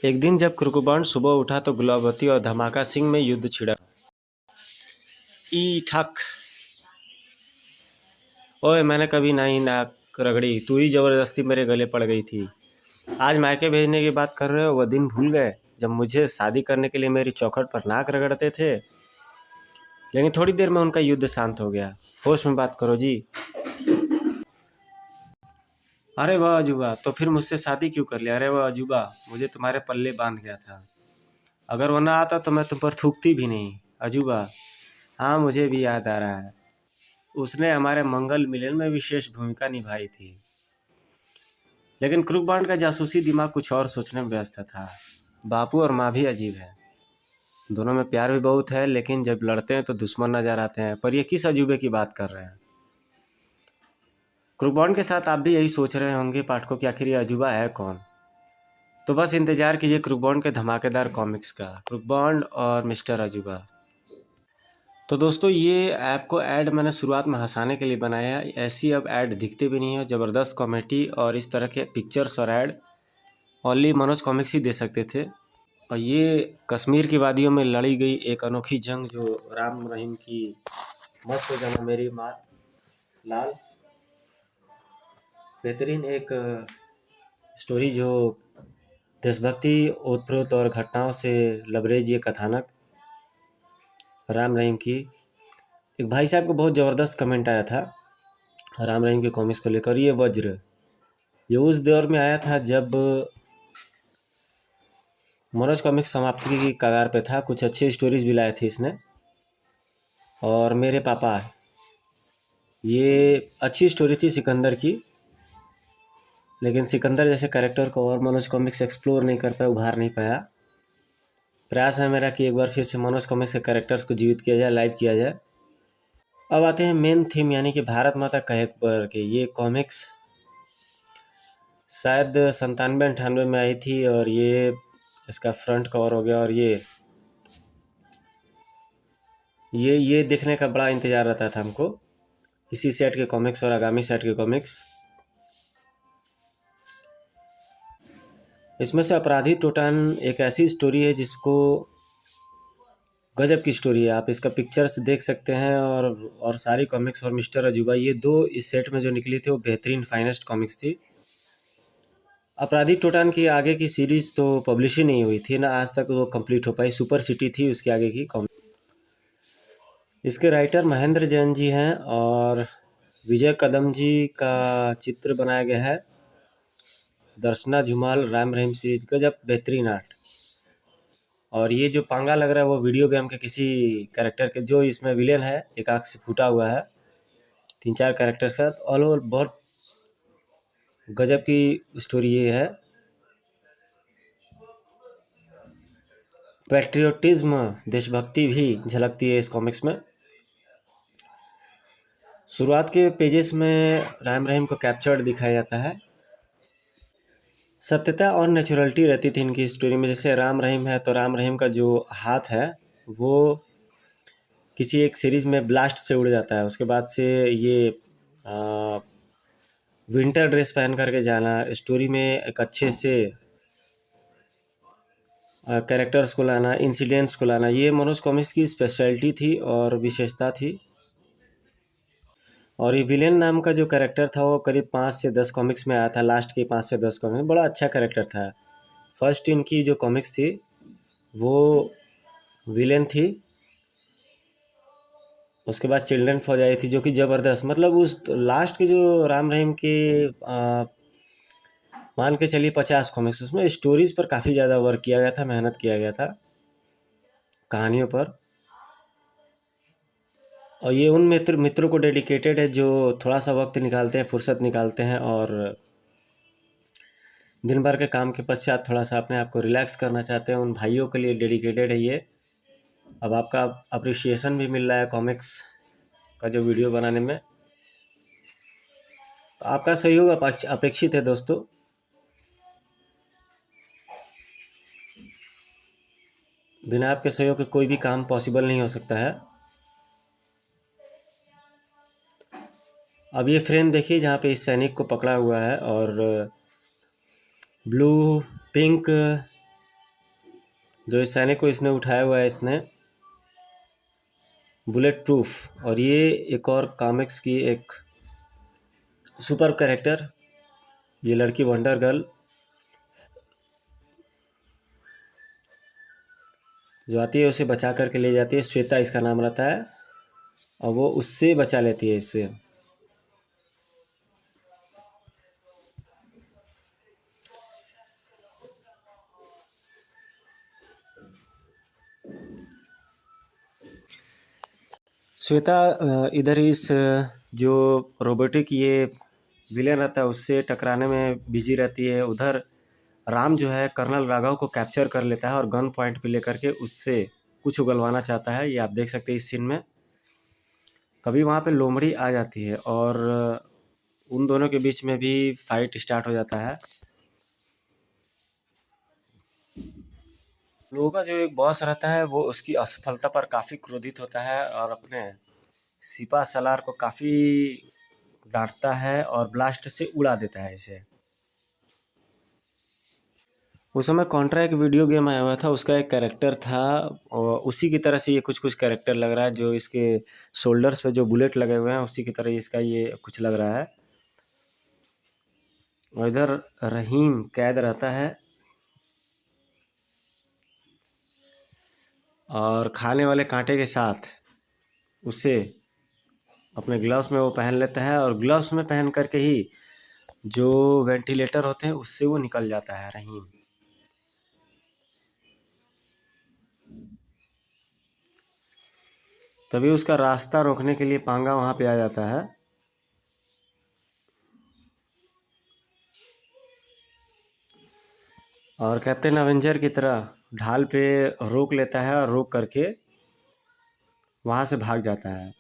एक दिन जब कुकुबांड सुबह उठा तो गुलाबती और धमाका सिंह में युद्ध छिड़ा। ई ठक। ओए, मैंने कभी नहीं नाक रगड़ी, तू ही जबरदस्ती मेरे गले पड़ गई थी। आज मायके भेजने की बात कर रहे हो? वह दिन भूल गए जब मुझे शादी करने के लिए मेरी चौखट पर नाक रगड़ते थे? लेकिन थोड़ी देर में उनका युद्ध शांत हो गया। होश में बात करो जी। अरे वाह अजूबा, तो फिर मुझसे शादी क्यों कर लिया? अरे वाह अजूबा, मुझे तुम्हारे पल्ले बांध गया था। अगर वो ना आता तो मैं तुम पर थूकती भी नहीं। अजूबा, हाँ मुझे भी याद आ रहा है। उसने हमारे मंगल मिलन में विशेष भूमिका निभाई थी। लेकिन क्रूकबांड का जासूसी दिमाग कुछ और सोचने में व्यस्त था। बापू और माँ भी अजीब है। दोनों में प्यार भी बहुत है, लेकिन जब लड़ते हैं तो दुश्मन नजर आते हैं। पर ये किस अजूबे की बात कर रहे हैं? क्रूकबांड के साथ आप भी यही सोच रहे होंगे पाठकों की, आखिर ये अजूबा है कौन? तो बस इंतजार कीजिए क्रूकबांड के धमाकेदार कॉमिक्स का, क्रूकबांड और मिस्टर अजूबा। तो दोस्तों, ये ऐप को ऐड मैंने शुरुआत में हंसाने के लिए बनाया। ऐसी अब ऐड दिखती भी नहीं है। ज़बरदस्त कॉमेडी और इस तरह के पिक्चर्स और ऐड ओनली मनोज कॉमिक्स ही दे सकते थे। और ये कश्मीर की वादियों में लड़ी गई एक अनोखी जंग, जो राम रहीम की मस्त हो जाना मेरी माँ लाल, बेहतरीन एक स्टोरी जो देशभक्ति, ओतप्रोत और घटनाओं से लबरेज ये कथानक राम रहीम की। एक भाई साहब को बहुत ज़बरदस्त कमेंट आया था राम रहीम के कॉमिक्स को लेकर। ये वज्र, ये उस दौर में आया था जब मनोज कॉमिक्स समाप्ति की कगार पे था। कुछ अच्छी स्टोरीज भी लाए थे इसने। और मेरे पापा, ये अच्छी स्टोरी थी सिकंदर की, लेकिन सिकंदर जैसे कैरेक्टर को और मनोज कॉमिक्स एक्सप्लोर नहीं कर पाया, उभार नहीं पाया। प्रयास है मेरा कि एक बार फिर से मनोज कॉमिक्स के कैरेक्टर्स को जीवित किया जाए, लाइव किया जाए। अब आते हैं मेन थीम, यानी कि भारत माता कहे पर के ये कॉमिक्स शायद 97-98 में आई थी, और ये इसका फ्रंट कवर हो गया। और ये देखने का बड़ा इंतज़ार रहता था हमको, इसी सेट के कॉमिक्स और आगामी सेट के कॉमिक्स। इसमें से अपराधी टोटान एक ऐसी स्टोरी है जिसको गजब की स्टोरी है। आप इसका पिक्चर्स देख सकते हैं, और सारी कॉमिक्स और मिस्टर अजूबा, ये दो इस सेट में जो निकली थी वो बेहतरीन फाइनेस्ट कॉमिक्स थी। अपराधी टोटान की आगे की सीरीज़ तो पब्लिश ही नहीं हुई थी ना, आज तक वो कंप्लीट हो पाई। सुपर सिटी थी उसके आगे की कॉमिक। इसके राइटर महेंद्र जैन जी हैं, और विजय कदम जी का चित्र बनाया गया है। दर्शना झुमाल राम रहीम सीरीज, गजब बेहतरीन आर्ट। और ये जो पांगा लग रहा है वो वीडियो गेम के किसी कैरेक्टर के, जो इसमें विलेन है, एक आँख से फूटा हुआ है। 3-4 कैरेक्टर साथ ऑल ओवर बहुत गजब की स्टोरी ये है। पैट्रियोटिज्म, देशभक्ति भी झलकती है इस कॉमिक्स में। शुरुआत के पेजेस में राम रहीम को कैप्चर्ड दिखाया जाता है। सत्यता और नेचुरलिटी रहती थी इनकी स्टोरी में। जैसे राम रहीम है तो राम रहीम का जो हाथ है वो किसी एक सीरीज़ में ब्लास्ट से उड़ जाता है। उसके बाद से ये विंटर ड्रेस पहन करके जाना, स्टोरी में एक अच्छे से कैरेक्टर्स को लाना, इंसिडेंट्स को लाना, ये मनोज कॉमिक्स की स्पेशलिटी थी और विशेषता थी। और ये विलेन नाम का जो कैरेक्टर था वो करीब 5 से 10 कॉमिक्स में आया था। लास्ट के 5 से 10 कॉमिक्स बड़ा अच्छा कैरेक्टर था। फर्स्ट इनकी जो कॉमिक्स थी वो विलेन थी। उसके बाद चिल्ड्रन फौज आई थी जो कि ज़बरदस्त, मतलब उस लास्ट के जो राम रहीम के मान के चलिए 50 कॉमिक्स, उसमें स्टोरीज़ पर काफ़ी ज़्यादा वर्क किया गया था, मेहनत किया गया था कहानियों पर। और ये उन मित्रों को डेडिकेटेड है जो थोड़ा सा वक्त निकालते हैं, फुर्सत निकालते हैं, और दिन भर के काम के पश्चात थोड़ा सा अपने आप को रिलैक्स करना चाहते हैं। उन भाइयों के लिए डेडिकेटेड है ये। अब आपका अप्रिसिएशन भी मिल रहा है कॉमिक्स का जो वीडियो बनाने में, तो आपका सहयोग अपेक्षित है दोस्तों। बिना आपके सहयोग के कोई भी काम पॉसिबल नहीं हो सकता है। अब ये फ्रेम देखिए जहाँ पे इस सैनिक को पकड़ा हुआ है, और ब्लू, पिंक, जो इस सैनिक को इसने उठाया हुआ है इसने बुलेट प्रूफ। और ये एक और कॉमिक्स की एक सुपर कैरेक्टर, ये लड़की वंडर गर्ल जो आती है उसे बचा करके ले जाती है। श्वेता इसका नाम रहता है और वो उससे बचा लेती है इससे। श्वेता इधर इस जो रोबोटिक ये विलेन रहता है उससे टकराने में बिजी रहती है। उधर राम जो है कर्नल राघव को कैप्चर कर लेता है और गन पॉइंट पे लेकर के उससे कुछ उगलवाना चाहता है। ये आप देख सकते हैं इस सीन में। तभी वहाँ पे लोमड़ी आ जाती है और उन दोनों के बीच में भी फाइट स्टार्ट हो जाता है। लोगों का जो एक बॉस रहता है वो उसकी असफलता पर काफ़ी क्रोधित होता है और अपने सिपा सलार को काफ़ी डांटता है और ब्लास्ट से उड़ा देता है इसे। उस समय कॉन्ट्रा एक वीडियो गेम आया हुआ था, उसका एक कैरेक्टर था और उसी की तरह से ये कुछ कुछ कैरेक्टर लग रहा है। जो इसके शोल्डर्स पे जो बुलेट लगे हुए हैं उसी की तरह इसका ये कुछ लग रहा है। और इधर रहीम कैद रहता है और खाने वाले कांटे के साथ उसे अपने ग्लव्स में वो पहन लेता है और ग्लव्स में पहन करके ही जो वेंटिलेटर होते हैं उससे वो निकल जाता है रहीम। तभी उसका रास्ता रोकने के लिए पांगा वहाँ पे आ जाता है और कैप्टन अवेंजर की तरह ढाल पे रोक लेता है और रोक करके वहाँ से भाग जाता है।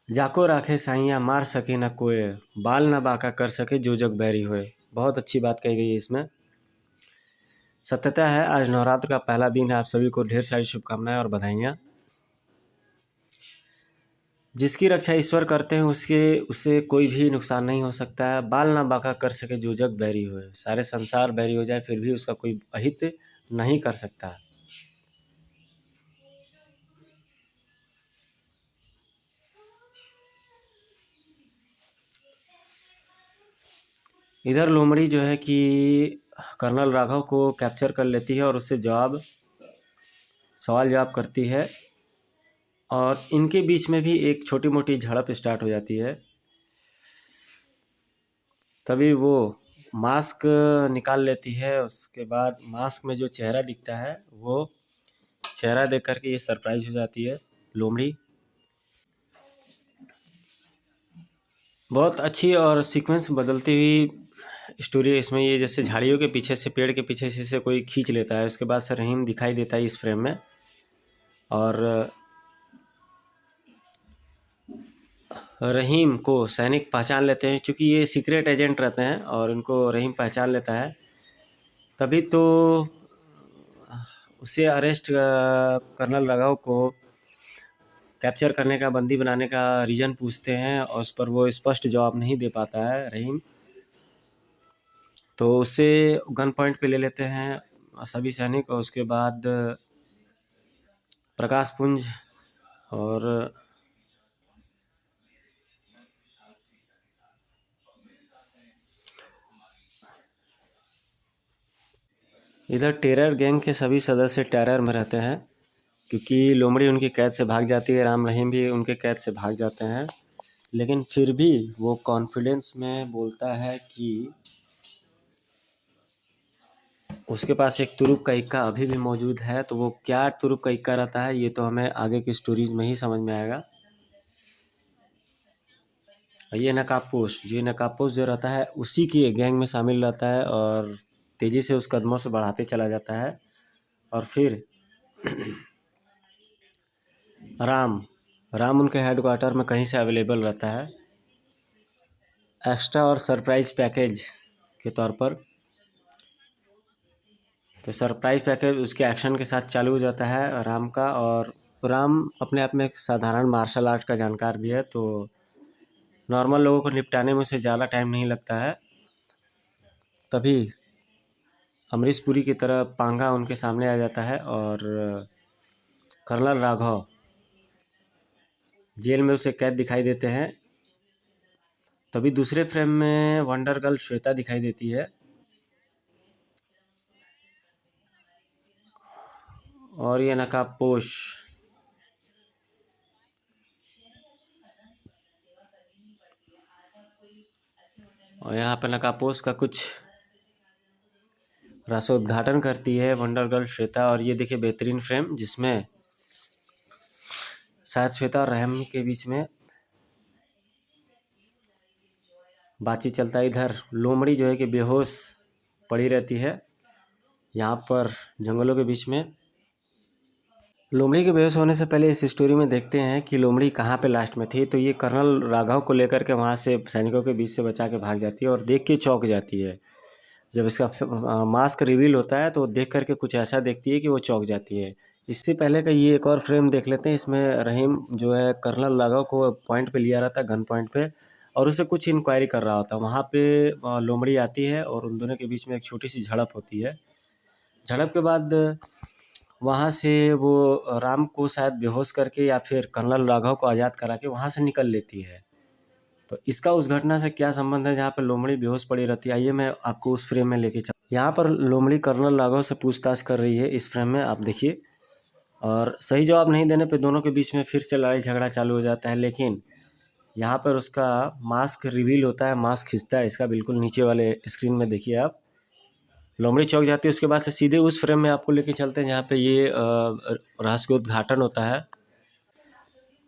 जाको राखे साइयाँ मार सके न कोय, बाल न बांका कर सके जो जग बैरी होए। बहुत अच्छी बात कही गई है इसमें। सत्यता है आज नवरात्र का पहला दिन है। आप सभी को ढेर सारी शुभकामनाएं और बधाइयाँ। जिसकी रक्षा ईश्वर करते हैं उससे कोई भी नुकसान नहीं हो सकता है। बाल ना बांका कर सके जो जग बैरी होए। सारे संसार बैरी हो जाए फिर भी उसका कोई अहित नहीं कर सकता। इधर लोमड़ी जो है कि कर्नल राघव को कैप्चर कर लेती है और उससे सवाल जवाब करती है और इनके बीच में भी एक छोटी मोटी झड़प स्टार्ट हो जाती है। तभी वो मास्क निकाल लेती है। उसके बाद मास्क में जो चेहरा दिखता है वो चेहरा देख करके ये सरप्राइज हो जाती है लोमड़ी। बहुत अच्छी और सीक्वेंस बदलती हुई स्टोरी है इसमें। ये जैसे झाड़ियों के पीछे से पेड़ के पीछे से कोई खींच लेता है, उसके बाद से रहीम दिखाई देता है इस फ्रेम में और रहीम को सैनिक पहचान लेते हैं क्योंकि ये सीक्रेट एजेंट रहते हैं और इनको रहीम पहचान लेता है। तभी तो उसे अरेस्ट कर्नल राघव को कैप्चर करने का, बंदी बनाने का रीज़न पूछते हैं और उस पर वो स्पष्ट जवाब नहीं दे पाता है रहीम। तो उससे गन पॉइंट पे ले लेते हैं सभी सैनिक और उसके बाद प्रकाश पुंज और इधर टेरर गैंग के सभी सदस्य टेरर में रहते हैं क्योंकि लोमड़ी उनकी कैद से भाग जाती है। राम रहीम भी उनके कैद से भाग जाते हैं, लेकिन फिर भी वो कॉन्फिडेंस में बोलता है कि उसके पास एक तुरुप का इक्का अभी भी मौजूद है। तो वो क्या तुरुप का इक्का रहता है ये तो हमें आगे की स्टोरीज में ही समझ में आएगा। ये नकाबपोश जो रहता है उसी की गैंग में शामिल रहता है और तेज़ी से उस कदमों से बढ़ाते चला जाता है। और फिर राम उनके हेडक्वार्टर में कहीं से अवेलेबल रहता है एक्स्ट्रा और सरप्राइज़ पैकेज के तौर पर। तो सरप्राइज़ पैकेज उसके एक्शन के साथ चालू हो जाता है राम का। और राम अपने आप में एक साधारण मार्शल आर्ट का जानकार भी है, तो नॉर्मल लोगों को निपटाने में उसे ज़्यादा टाइम नहीं लगता है। तभी अमरीश पुरी की तरह पांगा उनके सामने आ जाता है और कर्नल राघव जेल में उसे कैद दिखाई देते हैं। तभी दूसरे फ्रेम में वंडर गर्ल श्वेता दिखाई देती है और ये नकाबपोश और यहाँ पर नकाबपोश का कुछ रसोद्घाटन करती है वंडर गर्ल श्वेता। और ये देखिए बेहतरीन फ्रेम जिसमें शायद श्वेता और रहम के बीच में बातचीत चलता है। इधर लोमड़ी जो है कि बेहोश पड़ी रहती है यहाँ पर जंगलों के बीच में। लोमड़ी के बेहोश होने से पहले इस स्टोरी में देखते हैं कि लोमड़ी कहाँ पे लास्ट में थी। तो ये कर्नल राघव को लेकर के वहाँ से सैनिकों के बीच से बचा के भाग जाती है और देख के चौंक जाती है। जब इसका मास्क रिवील होता है तो देख करके कुछ ऐसा देखती है कि वो चौंक जाती है। इससे पहले का ये एक और फ्रेम देख लेते हैं। इसमें रहीम जो है कर्नल राघव को पॉइंट पे लिया रहता है, गन पॉइंट पे, और उससे कुछ इंक्वायरी कर रहा होता है। वहाँ पे लोमड़ी आती है और उन दोनों के बीच में एक छोटी सी झड़प होती है। झड़प के बाद वहाँ से वो राम को शायद बेहोश करके या फिर कर्नल राघव को आज़ाद करा के वहाँ से निकल लेती है। तो इसका उस घटना से क्या संबंध है जहाँ पर लोमड़ी बेहोश पड़ी रहती है? आइए मैं आपको उस फ्रेम में लेके चल। यहाँ पर लोमड़ी कर्नल राघव से पूछताछ कर रही है इस फ्रेम में, आप देखिए। और सही जवाब नहीं देने पे दोनों के बीच में फिर से लड़ाई झगड़ा चालू हो जाता है। लेकिन यहाँ पर उसका मास्क रिवील होता है, मास्क खिंचता है। इसका बिल्कुल नीचे वाले स्क्रीन में देखिए आप। लोमड़ी चौंक जाती है। उसके बाद से सीधे उस फ्रेम में आपको लेके चलते हैं जहाँ पे ये रहस्य का उद्घाटन होता है।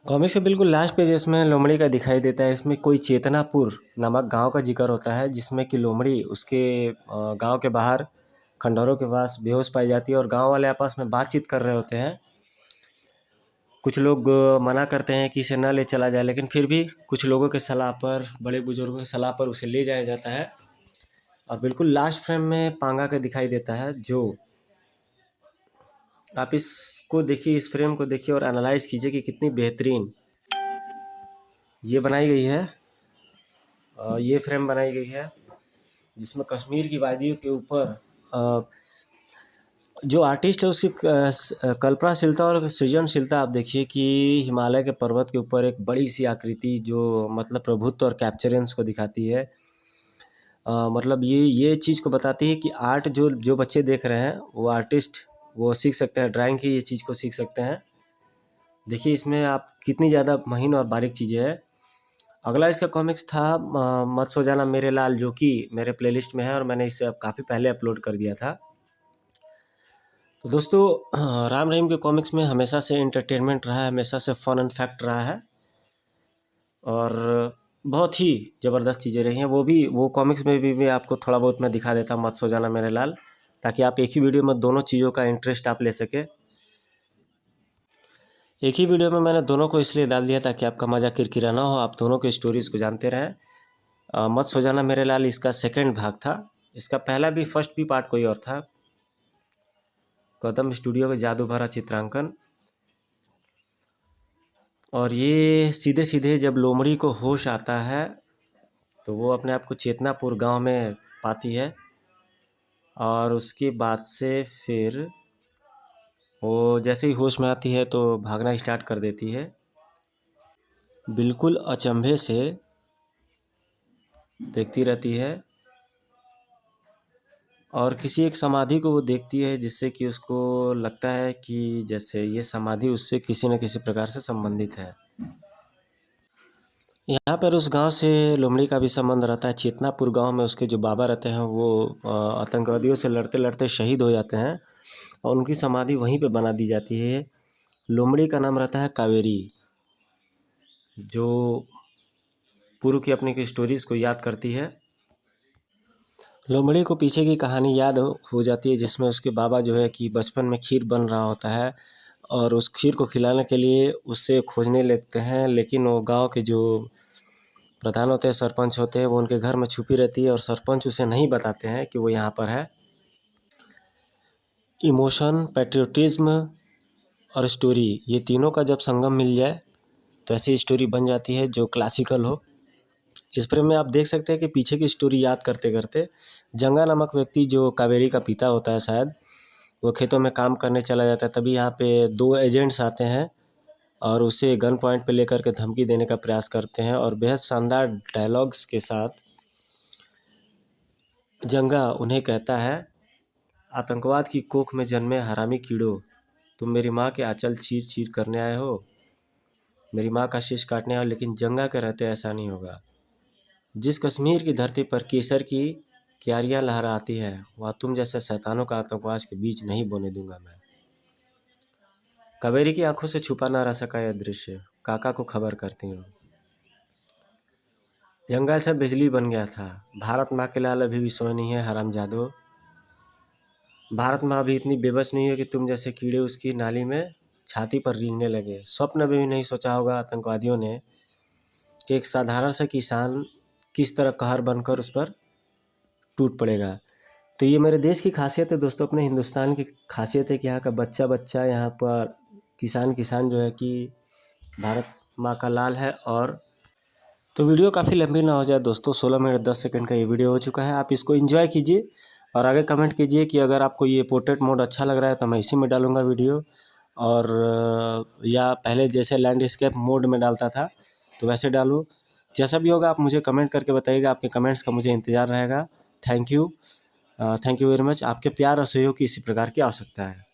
कॉमिक्स के बिल्कुल लास्ट पेज इसमें लोमड़ी का दिखाई देता है। इसमें कोई चेतनापुर नामक गांव का जिक्र होता है जिसमें कि लोमड़ी उसके गांव के बाहर खंडहरों के पास बेहोश पाई जाती है और गांव वाले आपस में बातचीत कर रहे होते हैं। कुछ लोग मना करते हैं कि इसे न ले चला जाए, लेकिन फिर भी कुछ लोगों के सलाह पर, बड़े बुजुर्गों की सलाह पर उसे ले जाया जाता है। और बिल्कुल लास्ट फ्रेम में पांगा का दिखाई देता है, जो आप इसको देखिए, इस फ्रेम को देखिए और एनालाइज कीजिए कि कितनी बेहतरीन ये बनाई गई है। ये फ्रेम बनाई गई है जिसमें कश्मीर की वादियों के ऊपर जो आर्टिस्ट है उसकी कल्पनाशीलता और सृजनशीलता आप देखिए कि हिमालय के पर्वत के ऊपर एक बड़ी सी आकृति जो मतलब प्रभुत्व और कैप्चरेंस को दिखाती है। मतलब ये चीज़ को बताती है कि आर्ट जो बच्चे देख रहे हैं वो आर्टिस्ट वो सीख सकते हैं, ड्राइंग की ये चीज़ को सीख सकते हैं। देखिए इसमें आप कितनी ज़्यादा महीन और बारीक चीज़ें हैं। अगला इसका कॉमिक्स था मत सो जाना मेरे लाल, जो कि मेरे प्लेलिस्ट में है और मैंने इसे काफ़ी पहले अपलोड कर दिया था। तो दोस्तों राम रहीम के कॉमिक्स में हमेशा से एंटरटेनमेंट रहा है, हमेशा से फन एंड फैक्ट रहा है और बहुत ही ज़बरदस्त चीज़ें रही हैं। वो कॉमिक्स में भी आपको थोड़ा बहुत मैं दिखा देता हूँ मत सो जाना मेरे लाल, ताकि आप एक ही वीडियो में दोनों चीज़ों का इंटरेस्ट आप ले सके। एक ही वीडियो में मैंने दोनों को इसलिए डाल दिया ताकि आपका मज़ा किरकिरा ना हो, आप दोनों के स्टोरीज़ को जानते रहें। मत सो जाना मेरे लाल इसका सेकंड भाग था। इसका पहला भी फर्स्ट भी पार्ट कोई और था, गौतम स्टूडियो के जादू भरा चित्रांकन। और ये सीधे सीधे जब लोमड़ी को होश आता है तो वो अपने आप को चेतनापुर गांव में पाती है और उसके बाद से फिर वो जैसे ही होश में आती है तो भागना स्टार्ट कर देती है। बिल्कुल अचंभे से देखती रहती है और किसी एक समाधि को वो देखती है जिससे कि उसको लगता है कि जैसे ये समाधि उससे किसी न किसी प्रकार से संबंधित है। यहाँ पर उस गांव से लोमड़ी का भी संबंध रहता है। चेतनापुर गांव में उसके जो बाबा रहते हैं वो आतंकवादियों से लड़ते लड़ते शहीद हो जाते हैं और उनकी समाधि वहीं पे बना दी जाती है। लोमड़ी का नाम रहता है कावेरी, जो पूर्व की अपनी की स्टोरीज़ को याद करती है। लोमड़ी को पीछे की कहानी याद हो जाती है जिसमें उसके बाबा जो है कि बचपन में खीर बन रहा होता है और उस खीर को खिलाने के लिए उससे खोजने लगते हैं, लेकिन वो गांव के जो प्रधान होते हैं, सरपंच होते हैं, वो उनके घर में छुपी रहती है और सरपंच उसे नहीं बताते हैं कि वो यहाँ पर है। इमोशन, पैट्रियोटिज्म और स्टोरी, ये तीनों का जब संगम मिल जाए तो ऐसी स्टोरी बन जाती है जो क्लासिकल हो। इस प्रेम में आप देख सकते हैं कि पीछे की स्टोरी याद करते करते जंगा नामक व्यक्ति, जो कावेरी का पिता होता है शायद, वो खेतों में काम करने चला जाता है। तभी यहाँ पे दो एजेंट्स आते हैं और उसे गन पॉइंट पे लेकर के धमकी देने का प्रयास करते हैं, और बेहद शानदार डायलॉग्स के साथ जंगा उन्हें कहता है, आतंकवाद की कोख में जन्मे हरामी कीड़ो, तुम मेरी माँ के आंचल चीर चीर करने आए हो, मेरी माँ का शीश काटने आए हो, लेकिन जंगा के रहते ऐसा नहीं होगा। जिस कश्मीर की धरती पर केसर की क्यारियाँ लहराती है, वह तुम जैसे शैतानों का आतंकवाद के बीच नहीं बोने दूंगा मैं। कावेरी की आंखों से छुपा ना रह सका यह दृश्य, काका को खबर करती हूँ। जंगा से बिजली बन गया था। भारत माँ के लाल अभी भी सोए नहीं है हरामजादो। भारत माँ अभी इतनी बेबस नहीं है कि तुम जैसे कीड़े उसकी नाली में छाती पर रेंगने लगे। स्वप्न में भी नहीं सोचा होगा आतंकवादियों ने कि एक साधारण सा किसान किस तरह कहर बनकर उस पर टूट पड़ेगा। तो ये मेरे देश की खासियत है दोस्तों, अपने हिंदुस्तान की खासियत है कि यहाँ का बच्चा बच्चा, यहाँ पर किसान किसान जो है कि भारत माँ का लाल है। और तो वीडियो काफ़ी लंबी ना हो जाए दोस्तों, 16 मिनट 10 सेकंड का ये वीडियो हो चुका है। आप इसको एंजॉय कीजिए और आगे कमेंट कीजिए कि अगर आपको ये पोर्ट्रेट मोड अच्छा लग रहा है तो मैं इसी में डालूँगा वीडियो, और या पहले जैसे लैंडस्केप मोड में डालता था तो वैसे डालूँ। जैसा भी होगा आप मुझे कमेंट करके बताइएगा, आपके कमेंट्स का मुझे इंतज़ार रहेगा। Thank you very much. आपके प्यार और सहयोग की इसी प्रकार की आवश्यकता है।